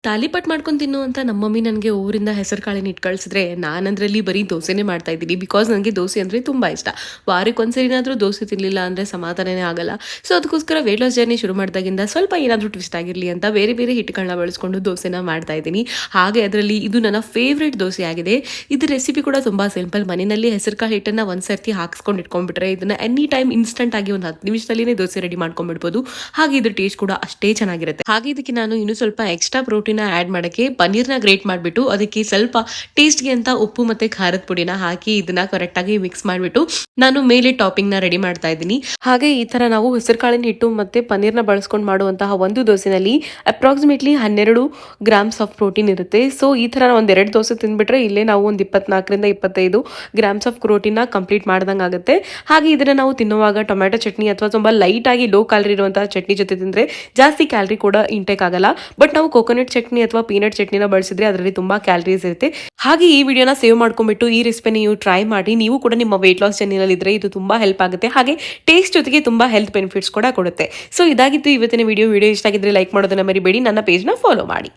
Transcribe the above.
ತಾಲಿಪಟ್ ಮಾಡ್ಕೊಂಡು ತಿನ್ನು ಅಂತ ನಮ್ಮ ಮಮ್ಮಿ ನನಗೆ ಊರಿಂದ ಹೆಸರು ಕಾಳಿನ ಇಟ್ಟು ಕಳಿಸಿದ್ರೆ ನಾನಂದ್ರಲ್ಲಿ ಬರೀ ದೋಸೆನೇ ಮಾಡ್ತಾ ಇದ್ದೀನಿ. ಬಿಕಾಸ್ ನನಗೆ ದೋಸೆ ಅಂದರೆ ತುಂಬ ಇಷ್ಟ. ವಾರಕ್ಕೆ ಒಂದ್ಸರಿನಾದರೂ ದೋಸೆ ತಿನ್ನಲಿಲ್ಲ ಅಂದರೆ ಸಮಾಧಾನನೇ ಆಗಲ್ಲ. ಸೊ ಅದಕ್ಕೋಸ್ಕರ ವೇಟ್ ಲಾಸ್ ಜರ್ನಿ ಶುರು ಮಾಡಿದಾಗಿಂದ ಸ್ವಲ್ಪ ಏನಾದರೂ ಟ್ವಿಸ್ಟ್ ಆಗಿರಲಿ ಅಂತ ಬೇರೆ ಬೇರೆ ಹಿಟ್ಟುಗಳನ್ನ ಬಳಸ್ಕೊಂಡು ದೋಸೆನ ಮಾಡ್ತಾ ಇದ್ದೀನಿ. ಹಾಗೆ ಅದರಲ್ಲಿ ಇದು ನನ್ನ ಫೇವ್ರೇಟ್ ದೋಸೆ ಆಗಿದೆ. ಇದು ರೆಸಿಪಿ ಕೂಡ ತುಂಬ ಸಿಂಪಲ್. ಮನೆಯಲ್ಲಿ ಹೆಸರು ಕಾಳು ಹಿಟ್ಟನ್ನು ಒಂದು ಸರ್ತಿ ಹಾಕ್ಸ್ಕೊಂಡು ಇಟ್ಕೊಂಡ್ಬಿಟ್ರೆ ಇದನ್ನು ಎನಿ ಟೈಮ್ ಇನ್ಸ್ಟಂಟ್ ಆಗಿ ಒಂದು 10 ನಿಮಿಷದಲ್ಲಿನೇ ದೋಸೆ ರೆಡಿ ಮಾಡ್ಕೊಂಡ್ಬಿಡ್ಬೋದು. ಹಾಗೆ ಇದ್ರ ಟೇಸ್ಟ್ ಕೂಡ ಅಷ್ಟೇ ಚೆನ್ನಾಗಿರುತ್ತೆ. ಹಾಗೆ ಇದಕ್ಕೆ ನಾನು ಇನ್ನೂ ಸ್ವಲ್ಪ ಎಕ್ಸ್ಟ್ರಾ ಪ್ರೋಟೀನ್ ಆಡ್ ಮಾಡಕ್ಕೆ ಪನ್ನೀರ್ನ ಗ್ರೇಟ್ ಮಾಡಿಬಿಟ್ಟು ಅದಕ್ಕೆ ಸ್ವಲ್ಪ ಟೇಸ್ಟ್ಗೆ ಅಂತ ಉಪ್ಪು ಮತ್ತೆ ಖಾರದ ಪುಡಿನ ಹಾಕಿ ಇದನ್ನ ಕರೆಕ್ಟ್ ಆಗಿ ಮಿಕ್ಸ್ ಮಾಡಿಬಿಟ್ಟು ನಾನು ಮೇಲೆ ಟಾಪಿಂಗ್ ನ ರೆಡಿ ಮಾಡ್ತಾ ಇದ್ದೀನಿ. ಹಾಗೆ ಈ ತರ ನಾವು ಹೆಸರುಕಾಳಿನ ಹಿಟ್ಟು ಮತ್ತೆ ಪನ್ನೀರ್ನ ಬಳಸ್ಕೊಂಡು ಮಾಡುವಂತಹ ಒಂದು ದೋಸೆನಲ್ಲಿ ಅಪ್ರಾಕ್ಸಿಮೇಟ್ಲಿ 12 ಗ್ರಾಮ್ಸ್ ಆಫ್ ಪ್ರೋಟೀನ್ ಇರುತ್ತೆ. ಸೊ ಈ ತರ ಒಂದೆರಡು ದೋಸೆ ತಿಂದ್ಬಿಟ್ರೆ ಇಲ್ಲೇ ನಾವು ಒಂದು 24 ರಿಂದ 25 ಗ್ರಾಮ್ಸ್ ಆಫ್ ಪ್ರೋಟೀನ್ ಕಂಪ್ಲೀಟ್ ಮಾಡ್ದಂಗೆ ಆಗುತ್ತೆ. ಹಾಗೆ ಇದನ್ನ ನಾವು ತಿನ್ನುವಾಗ ಟೊಮ್ಯಾಟೊ ಚಟ್ನಿ ಅಥವಾ ತುಂಬಾ ಲೈಟ್ ಆಗಿ ಲೋ ಕ್ಯಾಲರಿ ಇರುವಂತಹ ಚಟ್ನಿ ಜೊತೆ ತಿಂದ್ರೆ ಜಾಸ್ತಿ ಕ್ಯಾಲರಿ ಕೂಡ ಇಂಟೇಕ್ ಆಗಲ್ಲ. ಬಟ್ ನಾವು ಕೋಕೋನಟ್ ಚಟ್ನಿ ಅಥವಾ ಪೀನಟ್ ಚಟ್ನಿನ ಬಳಸಿದ್ರೆ ಅದರಲ್ಲಿ ತುಂಬಾ ಕ್ಯಾಲರೀಸ್ ಇರುತ್ತೆ. ಹಾಗೆ ಈ ವಿಡಿಯೋನ ಸೇವ್ ಮಾಡ್ಕೊಂಡ್ಬಿಟ್ಟು ಈ ರೆಸಿಪಿ ನೀವು ಟ್ರೈ ಮಾಡಿ. ನೀವು ಕೂಡ ನಿಮ್ಮ ವೇಟ್ ಲಾಸ್ ಜರ್ನಿನಲ್ಲಿ ಇದ್ರೆ ಇದು ತುಂಬಾ ಹೆಲ್ಪ್ ಆಗುತ್ತೆ. ಹಾಗೆ ಟೇಸ್ಟ್ ಜೊತೆಗೆ ತುಂಬಾ ಹೆಲ್ತ್ ಬೆನಿಫಿಟ್ಸ್ ಕೂಡ ಕೊಡುತ್ತೆ. ಸೊ ಇದಾಗಿತ್ತು ಇವತ್ತಿನ ವಿಡಿಯೋ ಇಷ್ಟ ಆಗಿದ್ರೆ ಲೈಕ್ ಮಾಡೋದನ್ನ ಮರಿಬೇಡಿ. ನನ್ನ ಪೇಜ್ನ ಫಾಲೋ ಮಾಡಿ.